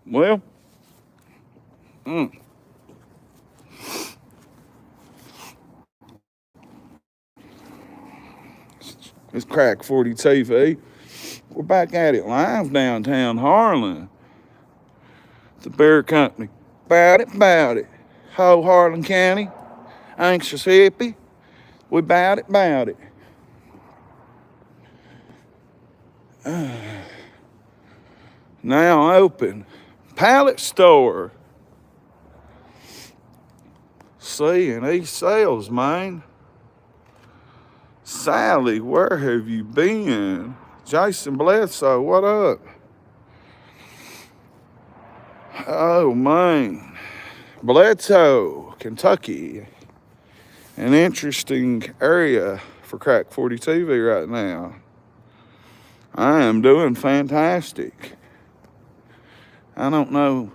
Well, it's Crack 40 TV. We're back at it live downtown Harlan. The Bear Company. Bout it. Ho, Harlan County. Anxious hippie. We bout it. Now open. Pallet store. C&E sales, man. Sally, where have you been? Jason Bledsoe, what up? Oh, man. Bledsoe, Kentucky. An interesting area for Crack 40 TV right now. I am doing fantastic. I don't know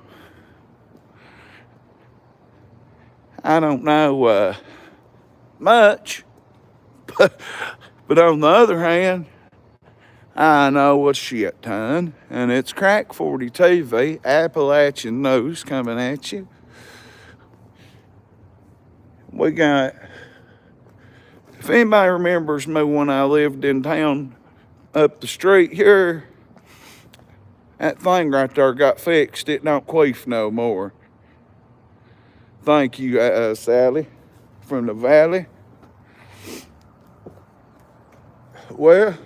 much, but on the other hand, I know a shit ton, and it's Crack 40 TV, Appalachian News coming at you. We got, if anybody remembers me when I lived in town up the street here, that thing right there got fixed. It don't queef no more. Thank you, Sally, from the valley. Well,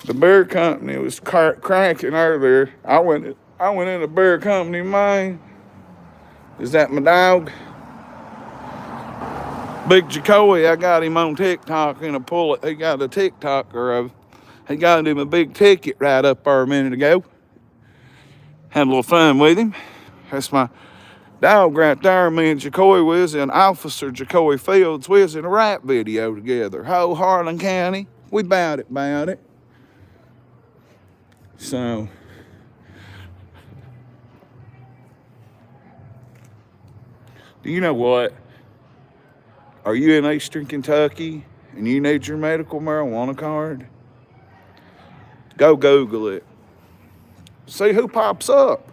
the Bear Company was cranking earlier. I went in the Bear Company, man. Is that my dog? Big Jacoby, I got him on TikTok in a pull it. He got a TikToker of. He got him a big ticket right up there a minute ago. Had a little fun with him. That's my dog right there. Me and Jacoby was in Officer Jacoby Fields. We was in a rap video together. Ho, Harlan County. We bout it. So, do you know what? Are you in Eastern Kentucky and you need your medical marijuana card? Go Google it. See who pops up.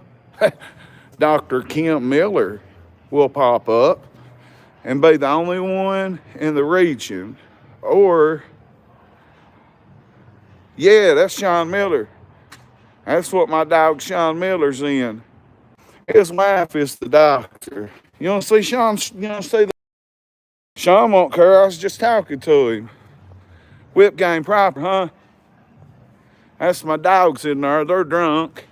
Dr. Kim Miller will pop up and be the only one in the region. Or, yeah, that's Sean Miller. That's what my dog Sean Miller's in. His wife is the doctor. You want to see Sean? You want to see the... Sean won't care. I was just talking to him. Whip game proper, huh? That's my dogs in there. They're drunk.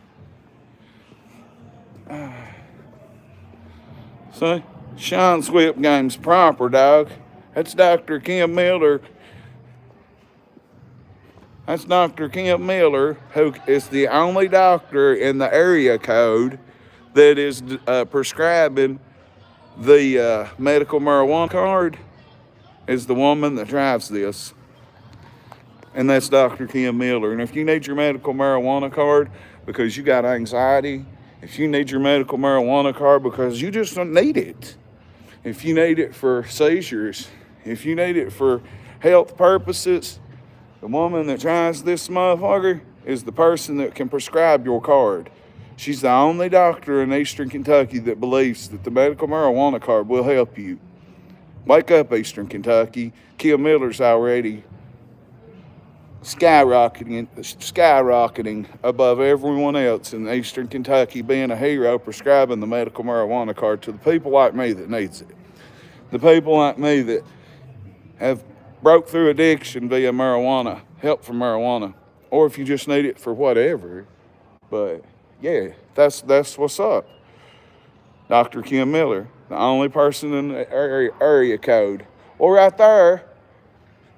See? Sean's whip game's proper, dog. That's Dr. Kim Miller. That's Dr. Kim Miller, who is the only doctor in the area code that is prescribing the medical marijuana card, is the woman that drives this. And that's Dr. Kim Miller. And if you need your medical marijuana card because you got anxiety, if you need your medical marijuana card because you just don't need it, if you need it for seizures, if you need it for health purposes, the woman that drives this motherfucker is the person that can prescribe your card. She's the only doctor in Eastern Kentucky that believes that the medical marijuana card will help you. Wake up, Eastern Kentucky. Kim Miller's already skyrocketing above everyone else in Eastern Kentucky, being a hero, prescribing the medical marijuana card to the people like me that needs it. The people like me that have broke through addiction via marijuana, help from marijuana, or if you just need it for whatever. But yeah, that's what's up. Dr. Kim Miller, the only person in the area code. Or right there,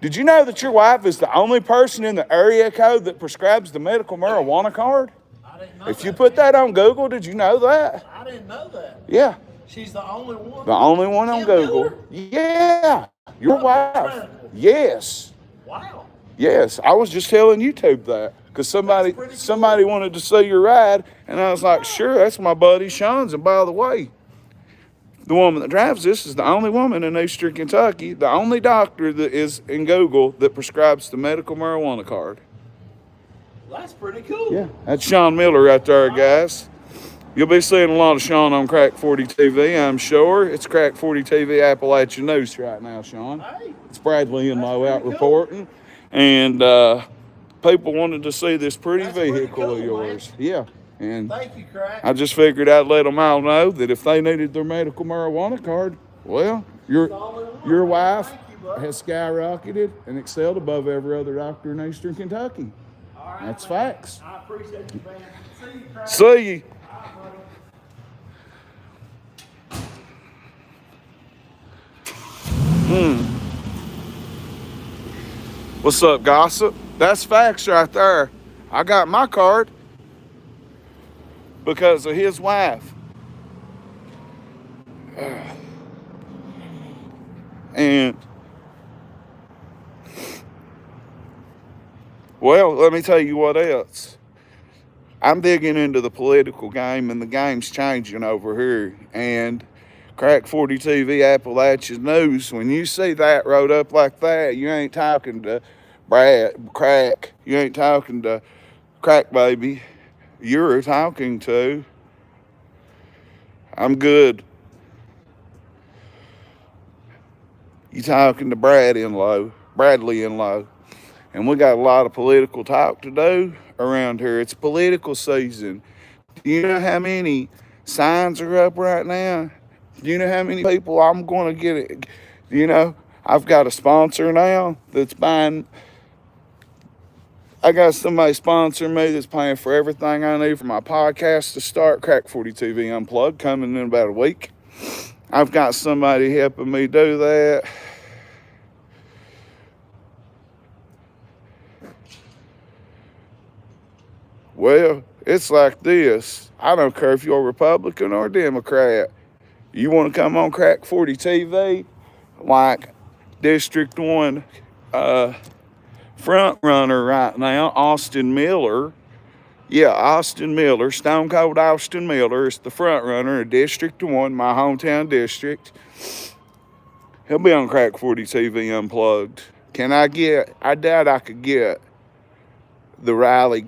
did you know that your wife is the only person in the area code that prescribes the medical marijuana card? I didn't know If that. you put that on Google, did you know that? I didn't know that. Yeah. She's the only one. The only one on Kim Google. Miller? Yeah. Your wife. incredible. Yes. Wow. Yes. I was just telling YouTube that because somebody pretty cool. somebody wanted to see your ride, and I was like, sure, that's my buddy Sean's. And by the way, the woman that drives this is the only woman in Eastern Kentucky, the only doctor that is in Google that prescribes the medical marijuana card. That's pretty cool. Yeah, that's Sean Miller right there, guys. You'll be seeing a lot of Sean on Crack 40 TV, I'm sure. It's Crack 40 TV Appalachian News right now, Sean. Hey, It's Bradley that's Enlow pretty out cool. reporting. And people wanted to see this pretty That's pretty vehicle cool, of yours. man. Yeah. And Thank you, Crack. I just figured I'd let them all know that if they needed their medical marijuana card, well, It's the only one, your man. wife Thank you, bud. has skyrocketed and excelled above every other doctor in Eastern Kentucky. All right, That's man. facts. I appreciate you, man. See you, Crack. See you. All right, buddy. What's up, gossip? That's facts right there. I got my card because of his wife. And, well, let me tell you what else. I'm digging into the political game, and the game's changing over here. And Crack 40 TV Appalachian News, when you see that wrote up like that, you ain't talking to Brad Crack. You ain't talking to Crack Baby. You're talking to, I'm good. You talking to Bradley Enlow. And we got a lot of political talk to do around here. It's political season. Do you know how many signs are up right now? Do you know how many people I'm going to get it? You know, I've got a sponsor now that's buying. I got somebody sponsoring me that's paying for everything I need for my podcast to start, Crack 40 TV Unplugged, coming in about a week. I've got somebody helping me do that. Well, it's like this. I don't care if you're Republican or Democrat. You want to come on Crack 40 TV, like District 1 front runner right now, Austin Miller. Yeah, Austin Miller, Stone Cold Austin Miller is the front runner of District 1, my hometown district. He'll be on Crack 40 TV Unplugged. I doubt I could get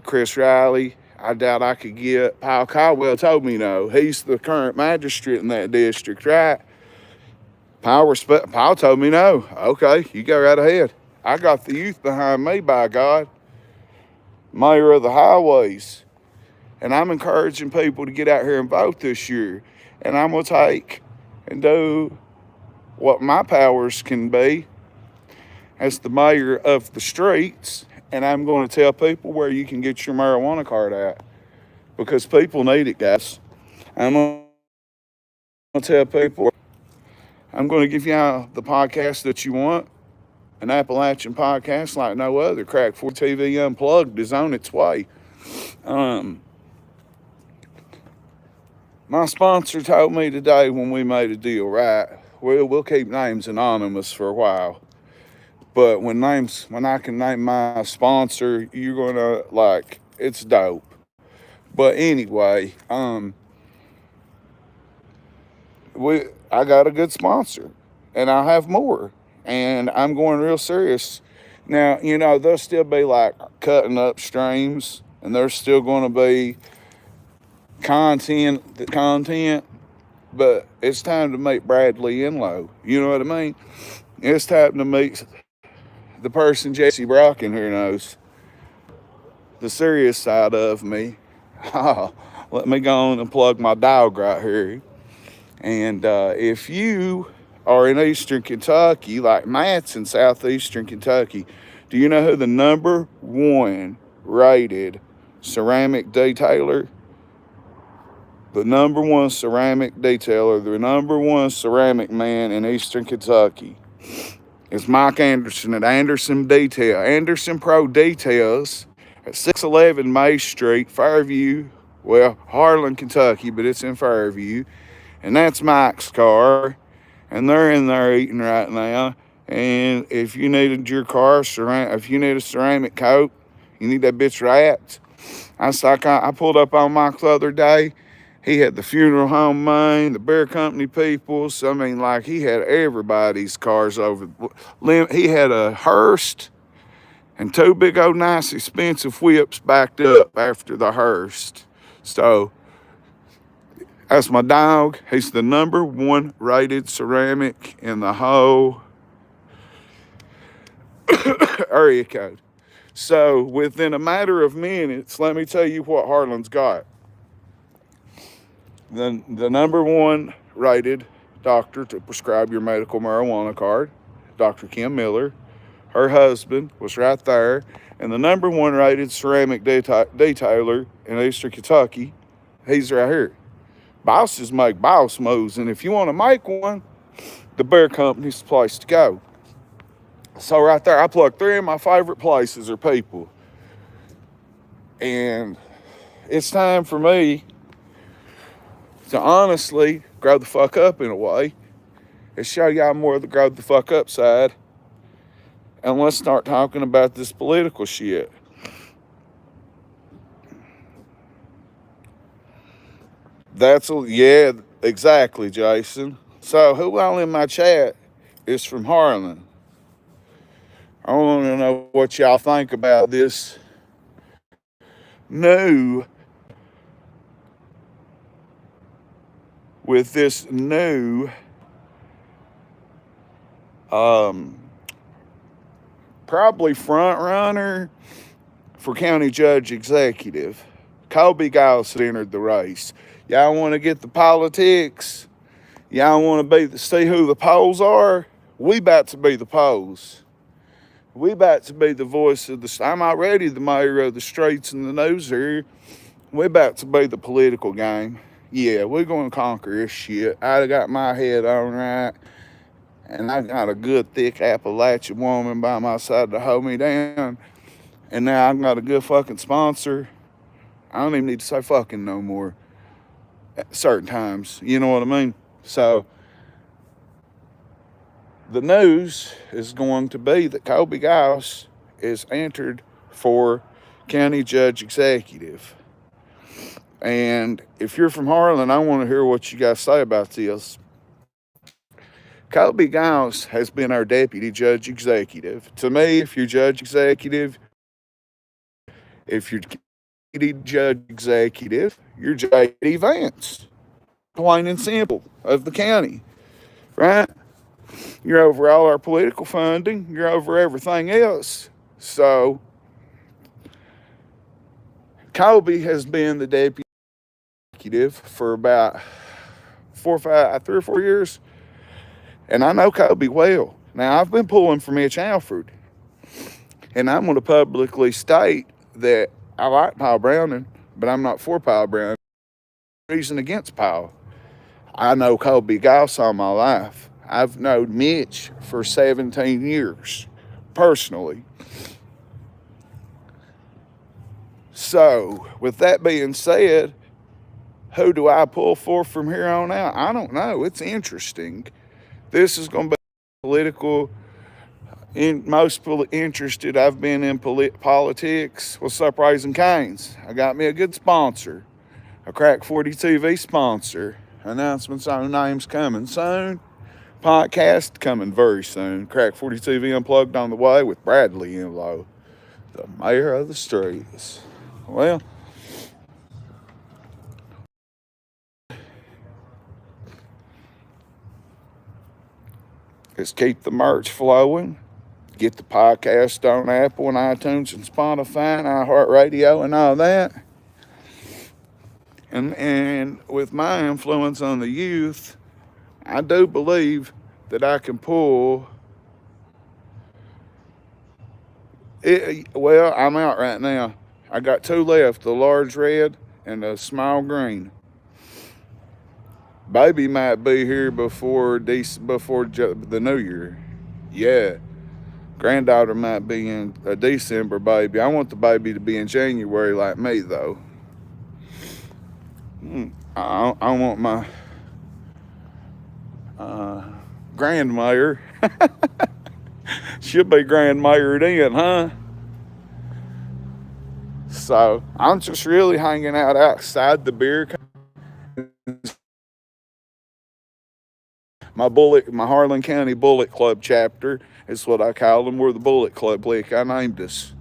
Chris Riley. I doubt I could get, Paul Caldwell told me no. He's the current magistrate in that district, right? Paul told me no. Okay, you go right ahead. I got the youth behind me, by God. Mayor of the highways. And I'm encouraging people to get out here and vote this year. And I'm going to take and do what my powers can be as the mayor of the streets. And I'm going to tell people where you can get your marijuana card at. Because people need it, guys. I'm going to tell people. I'm going to give you the podcast that you want. An Appalachian podcast like no other. Crack 4 TV Unplugged is on its way. My sponsor told me today when we made a deal, right? We'll keep names anonymous for a while. But when I can name my sponsor, you're gonna like, it's dope. But anyway, I got a good sponsor, and I'll have more. And I'm going real serious. Now, you know, there'll still be like cutting up streams, and there's still going to be content, but it's time to meet Bradley Enlow. You know what I mean? It's time to meet the person Jesse Brock in here knows. The serious side of me. Let me go on and plug my dog right here. And if you are in Eastern Kentucky, like Matt's in Southeastern Kentucky, do you know who the #1 rated ceramic detailer? The #1 ceramic detailer, the #1 ceramic man in Eastern Kentucky is Mike Anderson at Anderson Detail. Anderson Pro Details at 611 May Street, Fairview. Well, Harlan, Kentucky, but it's in Fairview. And that's Mike's car. And they're in there eating right now. And if you needed your car, if you need a ceramic coat, you need that bitch wrapped. I pulled up on Mike the other day. He had the funeral home man, the beer company people. So, I mean, like, he had everybody's cars over. He had a Hearst and 2 big old nice expensive whips backed up after the Hearst. So, That's my dog. He's the #1 rated ceramic in the whole area code. So within a matter of minutes, let me tell you what Harlan's got. The #1 rated doctor to prescribe your medical marijuana card, Dr. Kim Miller. Her husband was right there. And the #1 rated ceramic detailer in Eastern Kentucky, he's right here. Bosses make boss moves, and if you want to make one, the Bear Company's the place to go. So right there, I plugged 3 of my favorite places or people. And it's time for me to honestly grow the fuck up in a way and show y'all more of the grow the fuck up side. And let's start talking about this political shit. Yeah, exactly, Jason. So who all in my chat is from Harlan? I want to know what y'all think about this new, probably front runner for county judge executive. Kobe Giles entered the race. Y'all want to get the politics? Y'all want to see who the polls are? We about to be the polls. We about to be the voice of the. I'm already the mayor of the streets and the news here. We about to be the political game. Yeah, we're going to conquer this shit. I got my head on right, and I got a good thick Appalachian woman by my side to hold me down. And now I've got a good fucking sponsor. I don't even need to say fucking no more at certain times. You know what I mean? So the news is going to be that Kobe Giles is entered for county judge executive. And if you're from Harlan, I want to hear what you guys say about this. Kobe Giles has been our deputy judge executive. To me, if you're judge executive, if you're deputy judge executive, you're J.D. Vance, plain and simple, of the county, right? You're over all our political funding. You're over everything else. So Kobe has been the deputy executive for about 3 or 4 years. And I know Kobe well. Now, I've been pulling for Mitch Alford. And I'm going to publicly state that I like Powell Browning, but I'm not for Powell Browning. Reason against Powell. I know Kobe Giles all my life. I've known Mitch for 17 years, personally. So, with that being said, who do I pull for from here on out? I don't know. It's interesting. This is going to be political. Most interested I've been in politics. What's up, Raising Canes? I got me a good sponsor, a Crack 40 TV sponsor. Announcements on names coming soon. Podcast coming very soon. Crack 40 TV Unplugged on the way with Bradley Enlow, the mayor of the streets. Well, let's keep the merch flowing. Get the podcast on Apple and iTunes and Spotify and iHeartRadio and all that. And with my influence on the youth, I do believe that I can pull it. Well, I'm out right now. I got 2 left, the large red and a small green. Baby might be here before the new year. Yeah. Granddaughter might be in a December baby. I want the baby to be in January like me, though. I want my grandmother. She'll be grandmother then, huh? So I'm just really hanging out outside the beer. My Harlan County Bullet Club chapter is what I call them. We're the Bullet Club clique. I named us.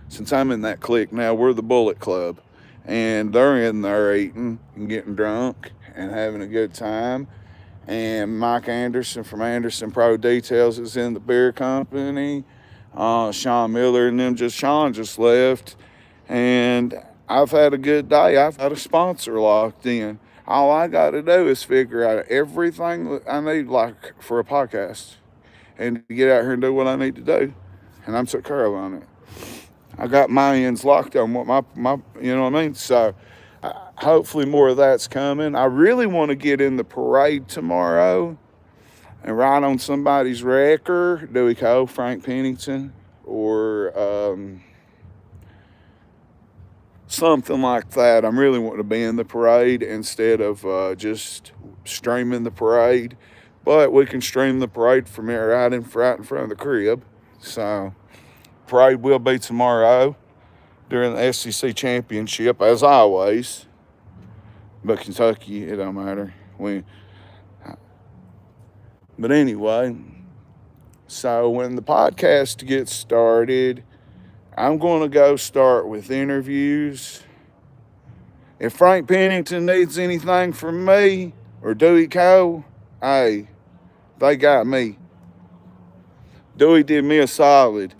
Since I'm in that clique now, we're the Bullet Club. and they're in there eating and getting drunk and having a good time. And Mike Anderson from Anderson Pro Details is in the beer company. Sean Miller and them Sean just left. And I've had a good day. I've got a sponsor locked in. All I got to do is figure out everything that I need, like for a podcast, and to get out here and do what I need to do. And I'm took care of on it. I got my ends locked on what my you know what I mean? So hopefully more of that's coming. I really want to get in the parade tomorrow and ride on somebody's wrecker, Dewey Cole, Frank Pennington, or something like that. I'm really wanting to be in the parade instead of just streaming the parade. But we can stream the parade from here right in front of the crib. So parade will be tomorrow during the SEC championship, as always. But Kentucky, it don't matter. But anyway, so when the podcast gets started, I'm going to go start with interviews. If Frank Pennington needs anything from me or Dewey Cole, hey, they got me. Dewey did me a solid.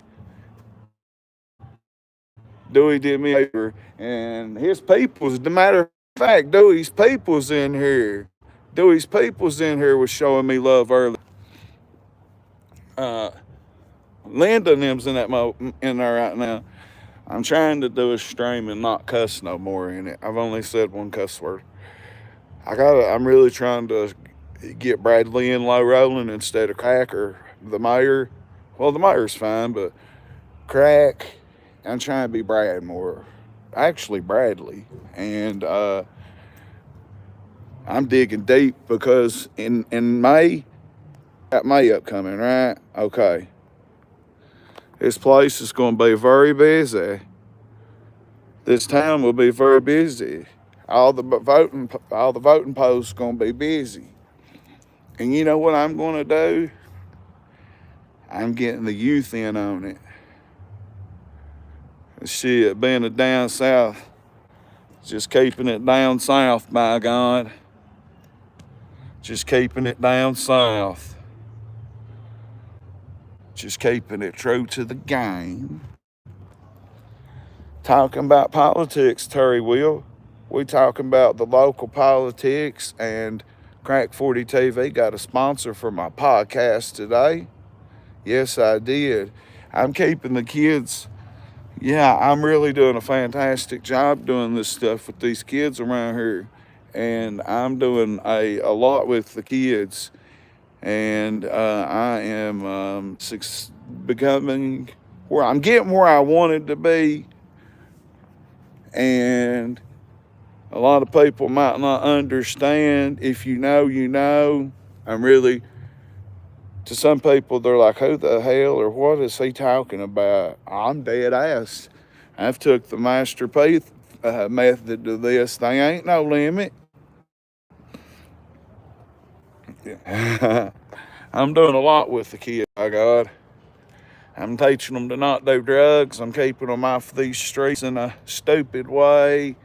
Dewey did me a favor. And his people's, the matter of fact, Dewey's people's in here. Dewey's people's in here was showing me love early. Linda and them's in there right now. I'm trying to do a stream and not cuss no more in it. I've only said one cuss word. I'm really trying to get Bradley Enlow rolling instead of Crack or the mayor. Well, the mayor's fine, but Crack, I'm trying to be Brad more. Actually, Bradley. And I'm digging deep because in May, got May upcoming, right? Okay. This place is going to be very busy. This town will be very busy. All the voting posts going to be busy. And you know what I'm going to do? I'm getting the youth in on it. Shit, being a down south, just keeping it down south, by God. Just keeping it down south. Just keeping it true to the game. Talking about politics, Terry Will. We talking about the local politics, and Crack 40 TV got a sponsor for my podcast today. Yes, I did. I'm keeping the kids. Yeah, I'm really doing a fantastic job doing this stuff with these kids around here. And I'm doing a lot with the kids. And I am becoming I'm getting where I wanted to be. And a lot of people might not understand. If you know, you know. To some people, they're like, who the hell or what is he talking about? I'm dead ass. I've took the Master P method to this. They ain't no limit. I'm doing a lot with the kids, by God. I'm teaching them to not do drugs. I'm keeping them off these streets in a stupid way.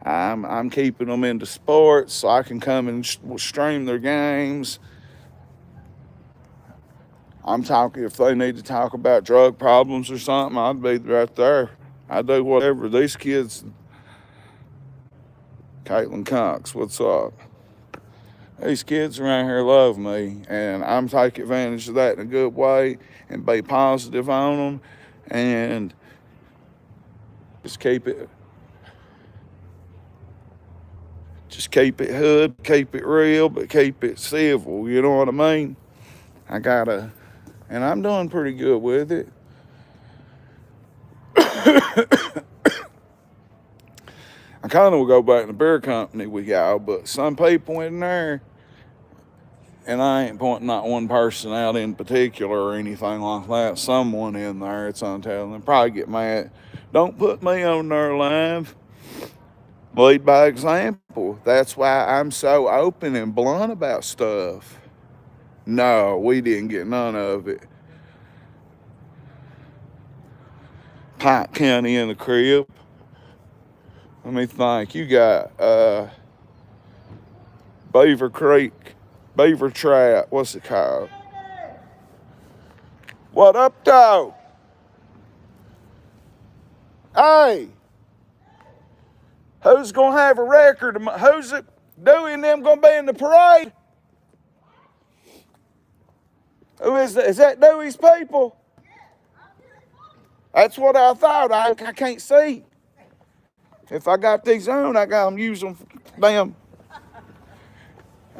I'm keeping them into sports so I can come and stream their games. I'm talking, if they need to talk about drug problems or something, I'd be right there. I do whatever. These kids, Caitlin Cox, what's up? These kids around here love me, and I'm taking advantage of that in a good way and be positive on them and just keep it hood, keep it real, but keep it civil, you know what I mean? And I'm doing pretty good with it. I kind of will go back to the beer company with y'all, but some people in there, and I ain't pointing not one person out in particular or anything like that. Someone in there, it's untelling them, probably get mad. Don't put me on there live. Lead by example. That's why I'm so open and blunt about stuff. No, we didn't get none of it. Pike County in the crib. Let me think. You got Beaver Creek, Beaver Trap. What's it called? What up, though? Hey, who's gonna have a record? Who's it? Dewey and them gonna be in the parade? Who is that? Is that Dewey's people? That's what I thought. I can't see. If I got these on, I got them use them. Damn.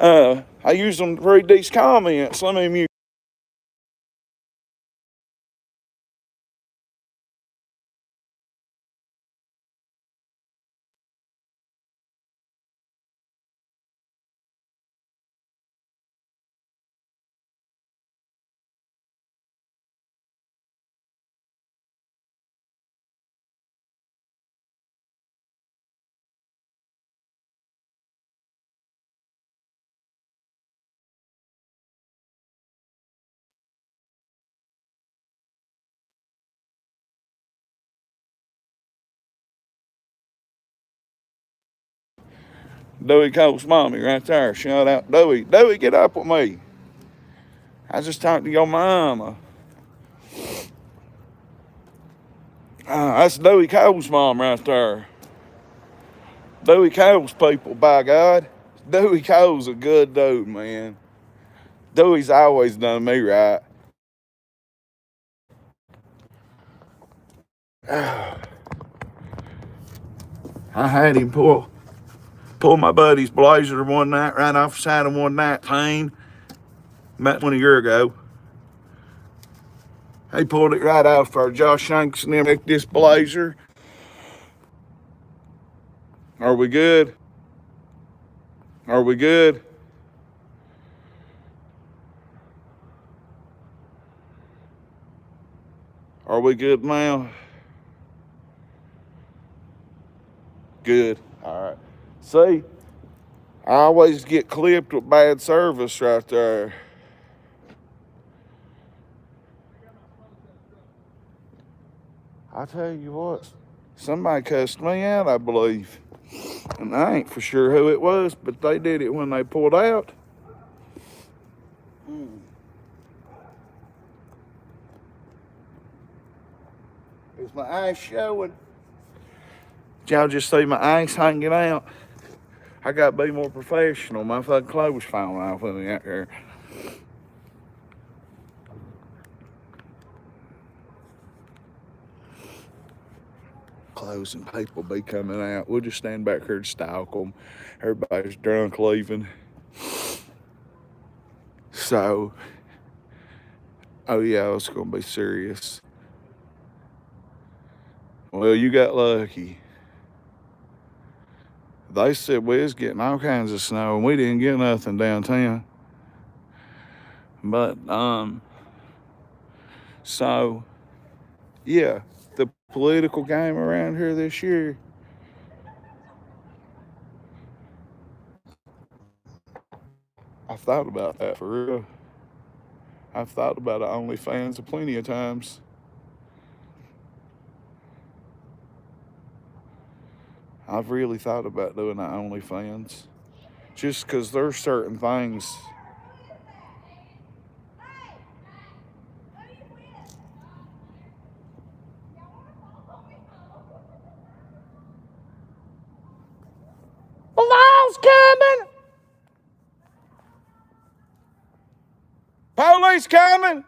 I use them to read these comments. Let me mute. Dewey Cole's mommy right there. Shout out Dewey. Dewey, get up with me. I just talked to your mama. That's Dewey Cole's mom right there. Dewey Cole's people, by God. Dewey Cole's a good dude, man. Dewey's always done me right. I had him pull my buddy's blazer one night right off the side of 119 about 20 years ago. He pulled it right off for Josh Shanks and them. Make this blazer. Are we good? Are we good? Are we good now? Good. All right. See, I always get clipped with bad service right there. I tell you what, somebody cussed me out, I believe. And I ain't for sure who it was, but they did it when they pulled out. Is my eyes showing? Did y'all just see my eyes hanging out? I gotta be more professional. My fucking clothes falling off with me out there. Clothes and people be coming out. We'll just stand back here and stalk them. Everybody's drunk leaving. So, oh yeah, it's gonna be serious. Well, you got lucky. They said we was getting all kinds of snow and we didn't get nothing downtown. But, so, yeah, the political game around here this year. I've thought about that for real. I've thought about it OnlyFans plenty of times. I've really thought about doing that OnlyFans. Just because there's certain things. The law's coming! Police coming!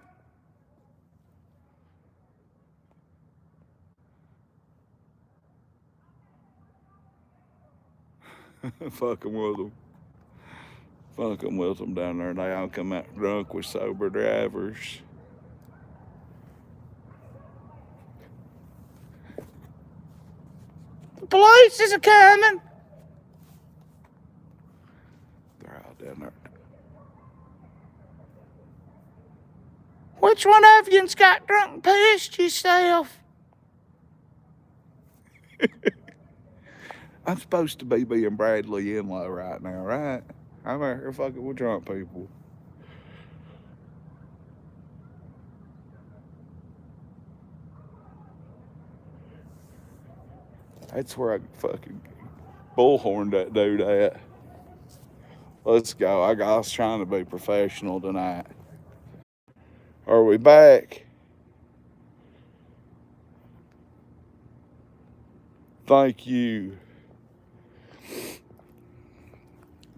Fucking with them. Fucking with them down there. They all come out drunk with sober drivers. The police is coming! They're all down there. Which one of you's got drunk and pissed yourself? I'm supposed to be being Bradley Enlow right now, right? I'm out here fucking with drunk people. That's where I fucking bullhorned that dude at. Let's go. I was trying to be professional tonight. Are we back? Thank you.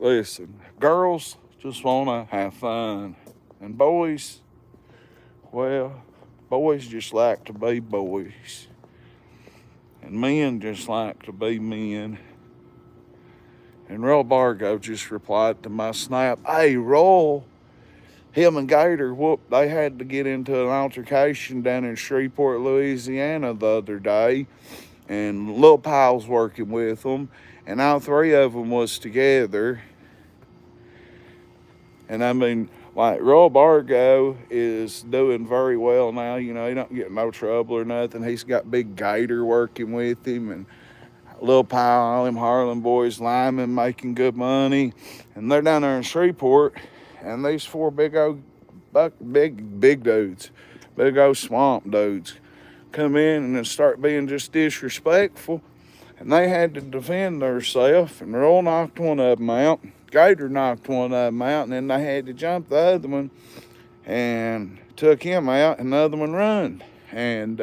Listen, girls just want to have fun. And boys, well, boys just like to be boys. And men just like to be men. And Roll Bargo just replied to my snap, "Hey, Roll, him and Gator, they had to get into an altercation down in Shreveport, Louisiana the other day. And Lil Pyle's working with them. And all three of them was together. And I mean, like, Roy Bargo is doing very well now. You know, he don't get no trouble or nothing. He's got Big Gator working with him, and Lil Pyle, all them Harlan boys, Lyman, making good money. And they're down there in Shreveport, and these four big dudes, big old swamp dudes, come in and start being just disrespectful. And they had to defend themselves, and Roll knocked one of them out. Gator knocked one of them out, and then they had to jump the other one and took him out, and the other one run. And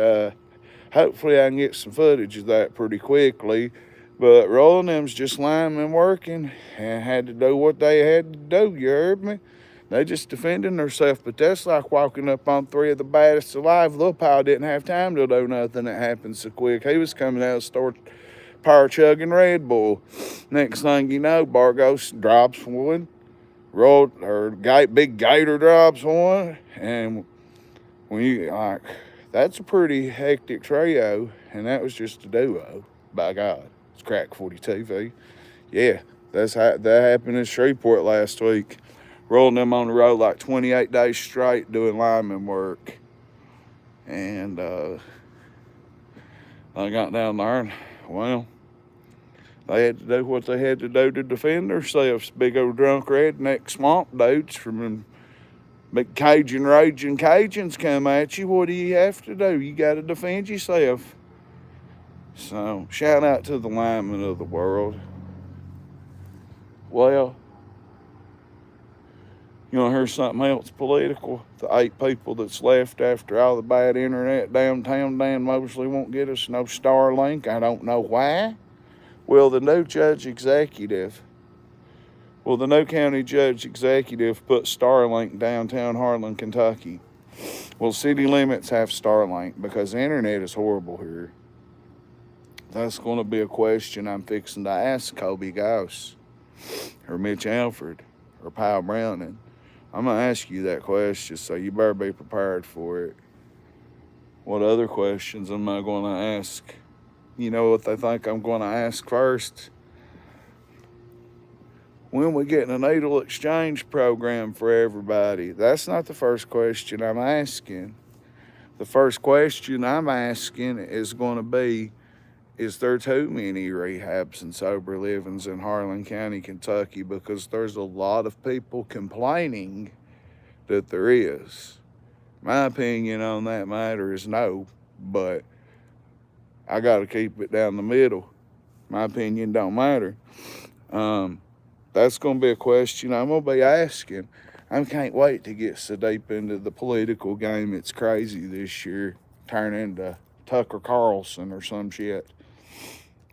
hopefully I can get some footage of that pretty quickly. But Roll and them's just linemen working and had to do what they had to do, you heard me? They just defending themselves, but that's like walking up on three of the baddest alive. Lil Pyle didn't have time to do nothing that happened so quick. He was coming out of the store power chugging Red Bull. Next thing you know, Bargos drops one, Big Gator drops one, and when you like, that's a pretty hectic trio, and that was just a duo. By God, it's Crack 40 TV. Yeah, that happened in Shreveport last week. Rolling them on the road like 28 days straight doing lineman work, and I got down there and well, they had to do what they had to do to defend themselves. Big old drunk redneck swamp dudes from big Cajun raging Cajuns come at you. What do you have to do? You got to defend yourself. So, shout out to the linemen of the world. Well, you want to hear something else political? The 8 people that's left after all the bad internet downtown, Dan Mosley won't get us no Starlink. I don't know why. Well, the new county judge executive put Starlink downtown Harlan, Kentucky. Well, city limits have Starlink because the internet is horrible here. That's going to be a question I'm fixing to ask Kobe Gauss or Mitch Alford or Powell Browning. I'm going to ask you that question, so you better be prepared for it. What other questions am I going to ask? You know what they think I'm going to ask first? When we get a needle exchange program for everybody? That's not the first question I'm asking. The first question I'm asking is going to be, is there too many rehabs and sober livings in Harlan County, Kentucky? Because there's a lot of people complaining that there is. My opinion on that matter is no, but I got to keep it down the middle. My opinion don't matter. That's going to be a question I'm going to be asking. I can't wait to get so deep into the political game. It's crazy this year. Turn into Tucker Carlson or some shit.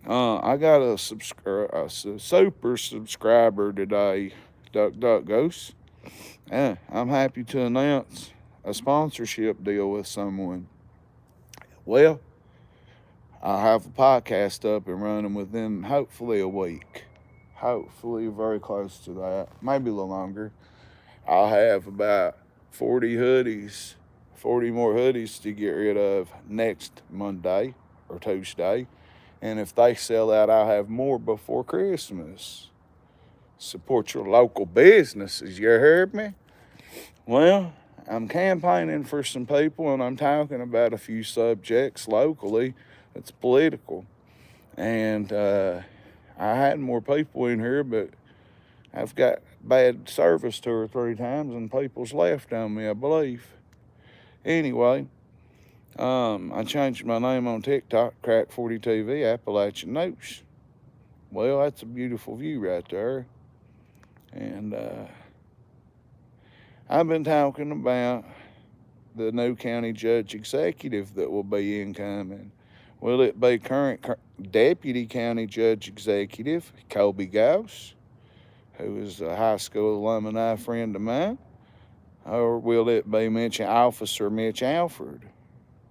I got a super subscriber today, Duck Ghost. I'm happy to announce a sponsorship deal with someone. Well, I'll have a podcast up and running within hopefully a week. Hopefully very close to that. Maybe a little longer. I'll have about 40 more hoodies to get rid of next Monday or Tuesday. And if they sell out, I'll have more before Christmas. Support your local businesses, you heard me? Well, I'm campaigning for some people, and I'm talking about a few subjects locally that's political. And I had more people in here, but I've got bad service 2 or 3 times, and people's left on me, I believe. Anyway, I changed my name on TikTok, Crack 40 TV, Appalachian Notes. Well, that's a beautiful view right there. And I've been talking about the new county judge executive that will be incoming. Will it be current deputy county judge executive, Colby Gauss, who is a high school alumni friend of mine? Or will it be Officer Mitch Alford?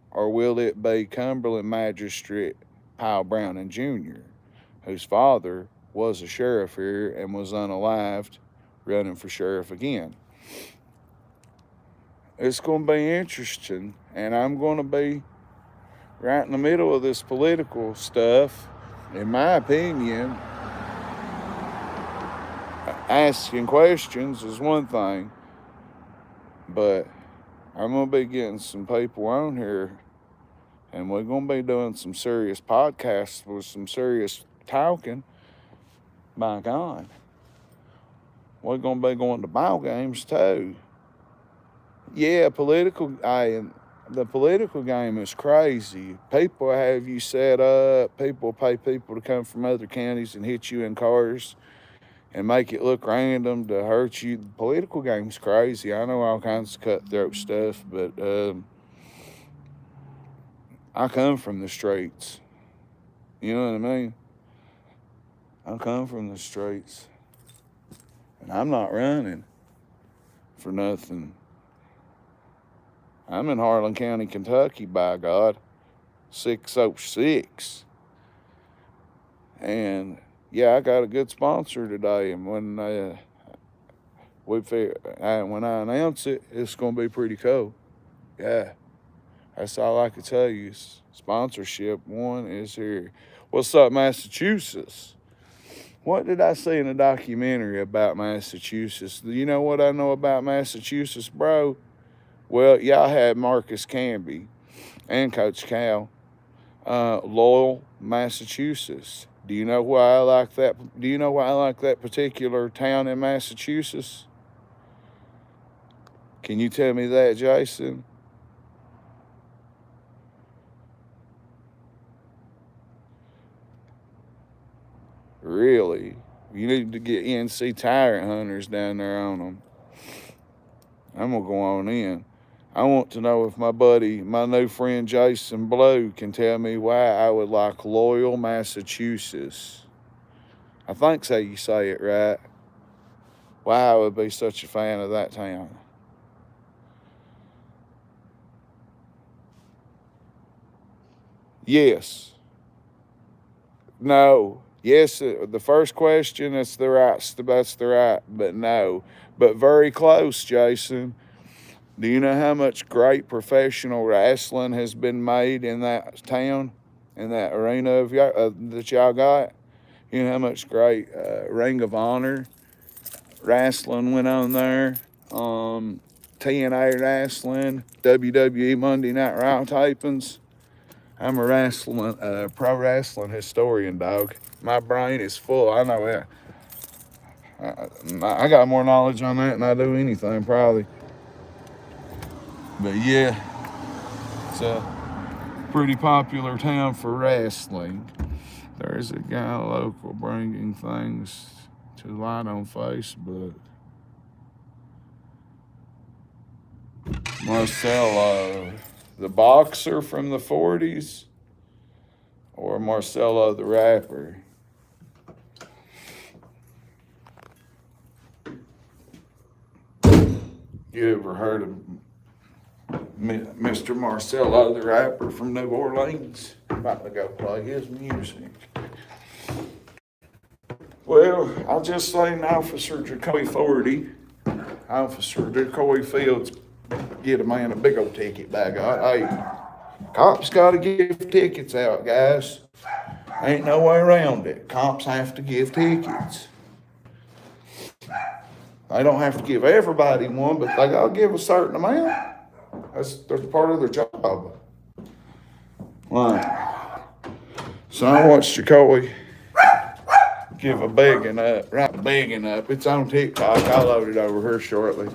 Or will it be Cumberland Magistrate Powell Browning Jr., whose father was a sheriff here and was unalived, running for sheriff again? It's going to be interesting, and I'm going to be right in the middle of this political stuff. In my opinion, asking questions is one thing, but I'm going to be getting some people on here, and we're going to be doing some serious podcasts with some serious talking. My God. We're going to be going to ball games too. Yeah, the political game is crazy. People have you set up. People pay people to come from other counties and hit you in cars and make it look random to hurt you. The political game's crazy. I know all kinds of cutthroat stuff, but I come from the streets. You know what I mean? I come from the streets. And I'm not running for nothing. I'm in Harlan County, Kentucky, by God, 606. And yeah, I got a good sponsor today. And when when I announce it, it's gonna be pretty cool. Yeah, that's all I can tell you. Sponsorship one is here. What's up, Massachusetts? What did I see in a documentary about Massachusetts? Do you know what I know about Massachusetts, bro? Well, y'all had Marcus Camby and Coach Cal, Lowell, Massachusetts. Do you know why I like that? Do you know why I like that particular town in Massachusetts? Can you tell me that, Jason? Really? You need to get NC Tyrant Hunters down there on them. I'm going to go on in. I want to know if my new friend Jason Blue, can tell me why I would like Loyal, Massachusetts. I think so you say it right. Why I would be such a fan of that town. Yes. No. Yes, the first question, that's the right, but no. But very close, Jason. Do you know how much great professional wrestling has been made in that town, in that arena that y'all got? You know how much great Ring of Honor wrestling went on there, TNA wrestling, WWE Monday Night Raw tapings. I'm a pro wrestling historian, dog. My brain is full. I know that. I got more knowledge on that than I do anything, probably. But yeah, it's a pretty popular town for wrestling. There's a guy local bringing things to light on Facebook. Marcelo, the boxer from the 40s, or Marcelo the rapper? You ever heard of Mr. Marcelo the rapper from New Orleans? I'm about to go play his music. Well, I'll just say an Officer Jacoby 40, Officer Jacoby Fields, get a man a big old ticket by God. Hey, cops got to give tickets out, guys. Ain't no way around it. Cops have to give tickets. They don't have to give everybody one, but they got to give a certain amount. That's part of their job. Right. So I watched Jacoby give a begging up, right begging up. It's on TikTok. I'll load it over here shortly.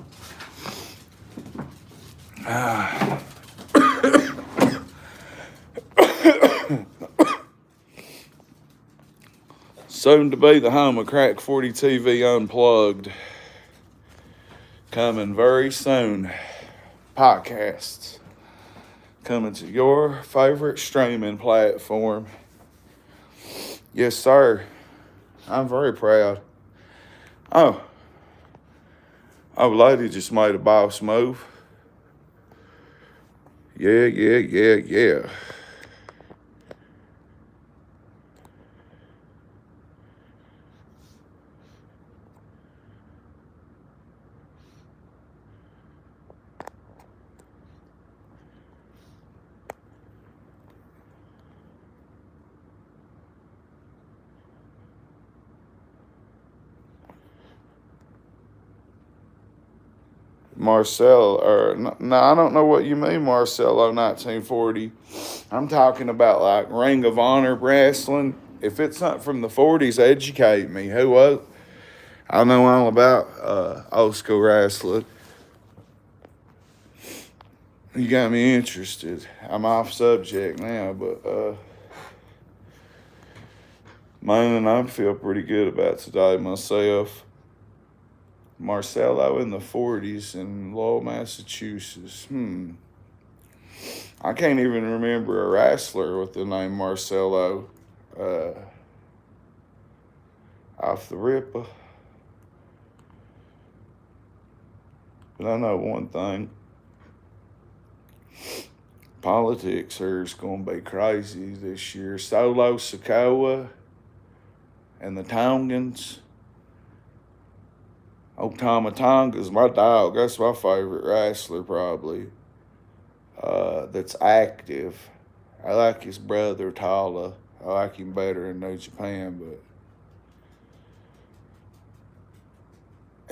Soon to be the home of Crack 40 TV Unplugged. Coming very soon. Podcasts. Coming to your favorite streaming platform. Yes, sir. I'm very proud. Oh, lady just made a boss move. Yeah. Marcel, or no, I don't know what you mean, Marcelo 1940. I'm talking about like Ring of Honor wrestling. If it's not from the 40s, educate me. Who was? I know all about old school wrestling. You got me interested. I'm off subject now, but man, I feel pretty good about today myself. Marcelo in the 40s in Lowell, Massachusetts. I can't even remember a wrestler with the name Marcelo off the rip. But I know one thing. Politics here is going to be crazy this year. Solo Sikoa and the Tongans. Old Tama Tonga's my dog. That's my favorite wrestler, probably. That's active. I like his brother, Tala. I like him better in New Japan, but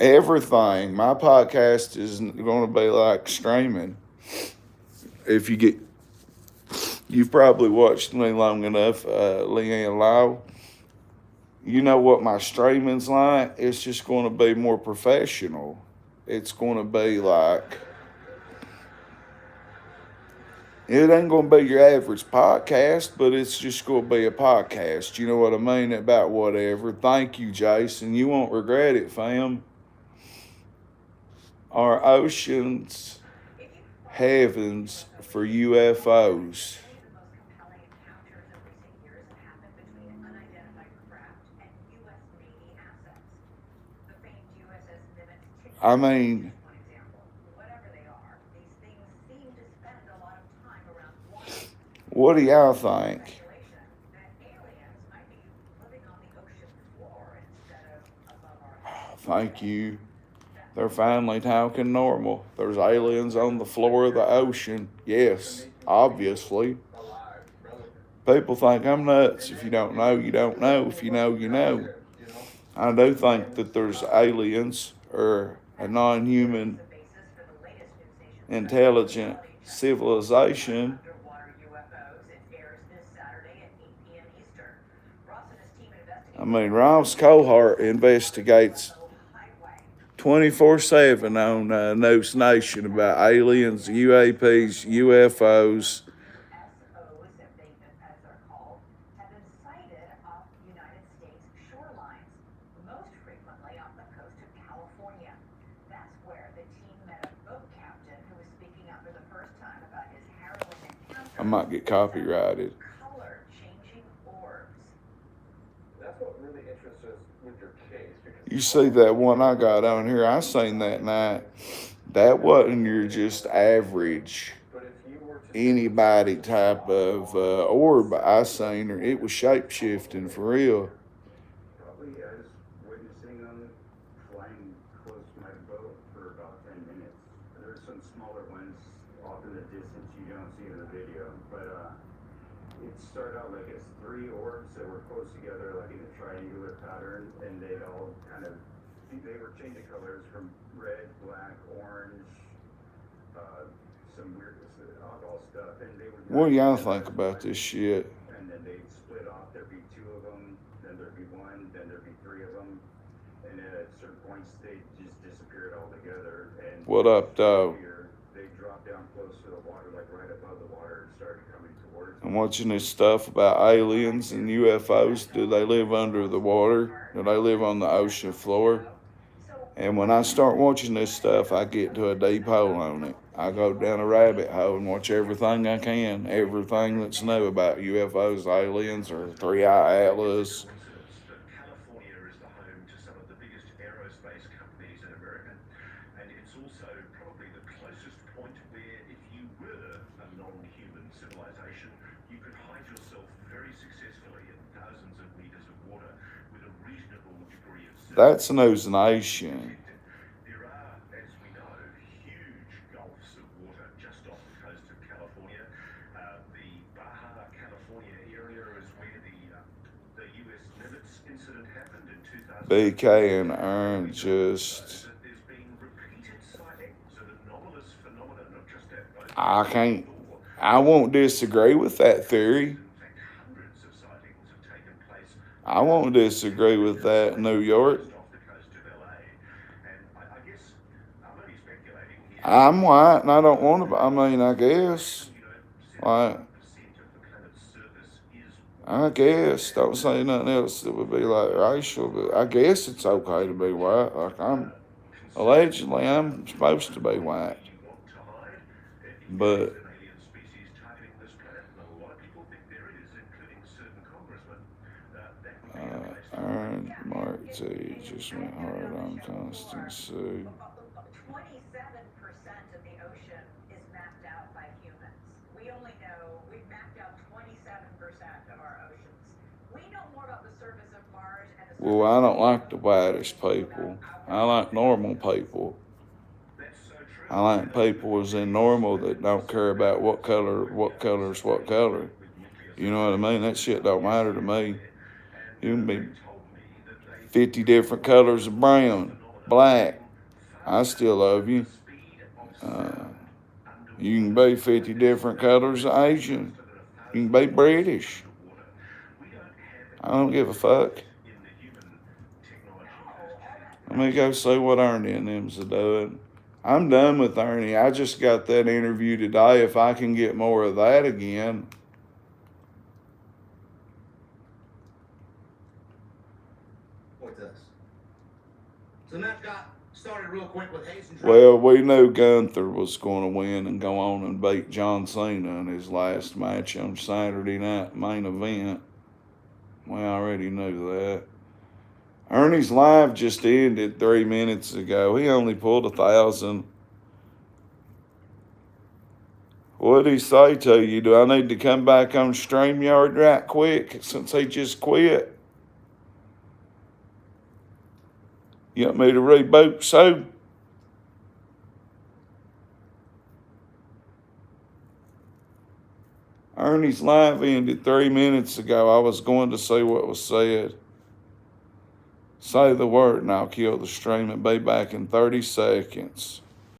everything. My podcast is going to be like streaming. If you've probably watched me long enough, Enlow. You know what my streaming's like? It's just going to be more professional. It's going to be like, it ain't going to be your average podcast, but it's just going to be a podcast. You know what I mean? About whatever. Thank you, Jason. You won't regret it, fam. Our oceans, heavens for UFOs. I mean, what do y'all think? Thank you. They're finally talking normal. There's aliens on the floor of the ocean. Yes, obviously. People think I'm nuts. If you don't know, you don't know. If you know, you know. I do think that there's aliens or a non-human intelligent civilization. I mean, Ross Cohart investigates 24/7 on News Nation about aliens, UAPs, UFOs. I might get copyrighted. You see that one I got on here? I seen that night. That wasn't your just average anybody type of orb I seen her. It was shape shifting for real. Probably I was witnessing them flying close to my boat for about 10 minutes. There's some smaller ones off in the distance you don't see in the video, but it started out like it's 3 orbs that were close together like in a triangular pattern, and they were changing colors from red, black, orange, some weird oddball stuff, and they would. What do y'all think about this shit? And then they'd split off. There'd be 2 of them, then there'd be 1, then there'd be 3 of them, and at certain points they just disappeared altogether. And what up, though? they dropped down close to the water, like right above the water, and started coming towards I'm me. watching this stuff about aliens and UFOs. Do they live under the water? Do they live on the ocean floor? And when I start watching this stuff, I get to a deep hole on it. I go down a rabbit hole and watch everything I can, everything that's new about UFOs, aliens, or three-eye atlas. But California is the home to some of the biggest aerospace companies in America, and it's also probably the closest point where if you were a non-human civilization, you could hide yourself very successfully in thousands of meters of water with a reasonable degree of certainty. That's News Nation. There are, as we know, huge gulfs of water just off the coast of California. The Baja California area is where the U.S. Nimitz incident happened in 2000. BK and Aaron just, There's been repeated sightings of anomalous phenomenon, not just at both. I won't disagree with that theory. In fact, hundreds of sightings have taken place. I won't disagree with that, New York. Just off the coast of LA. And I guess I'm only speculating here. I'm white and I don't want to, I guess. You know, Like, 75% of the planet's surface is I guess, don't say nothing else that would be like racial, but I guess it's okay to be white. Like, allegedly, I'm supposed to be white. you want to hide. But An alien species targeting this planet, and a lot of people think there is, including certain congressmen. That would be a place to Aaron Mark T just went hard on Constant Sue. 27% of the ocean is mapped out by humans. We've mapped out 27% of our oceans. We know more about the surface of Mars and the Well, I don't like the whitest people. I like normal people. That's so true. I like people as in normal that don't care about what color's what color. You know what I mean? That shit don't matter to me. You can be 50 different colors of brown, black. I still love you. You can be 50 different colors of Asian. You can be British. I don't give a fuck. Let me go see what Ernie and them's are doing. I'm done with Ernie. I just got that interview today. If I can get more of that again. What's this? So that got started real quick with Hayes and Well, we knew Gunther was going to win and go on and beat John Cena in his last match on Saturday night main event. We already knew that. Ernie's live just ended 3 minutes ago. He only pulled 1,000. What'd he say to you? Do I need to come back on StreamYard right quick since he just quit? You want me to reboot so? Ernie's live ended 3 minutes ago. I was going to see what was said. Say the word and I'll kill the stream and be back in 30 seconds.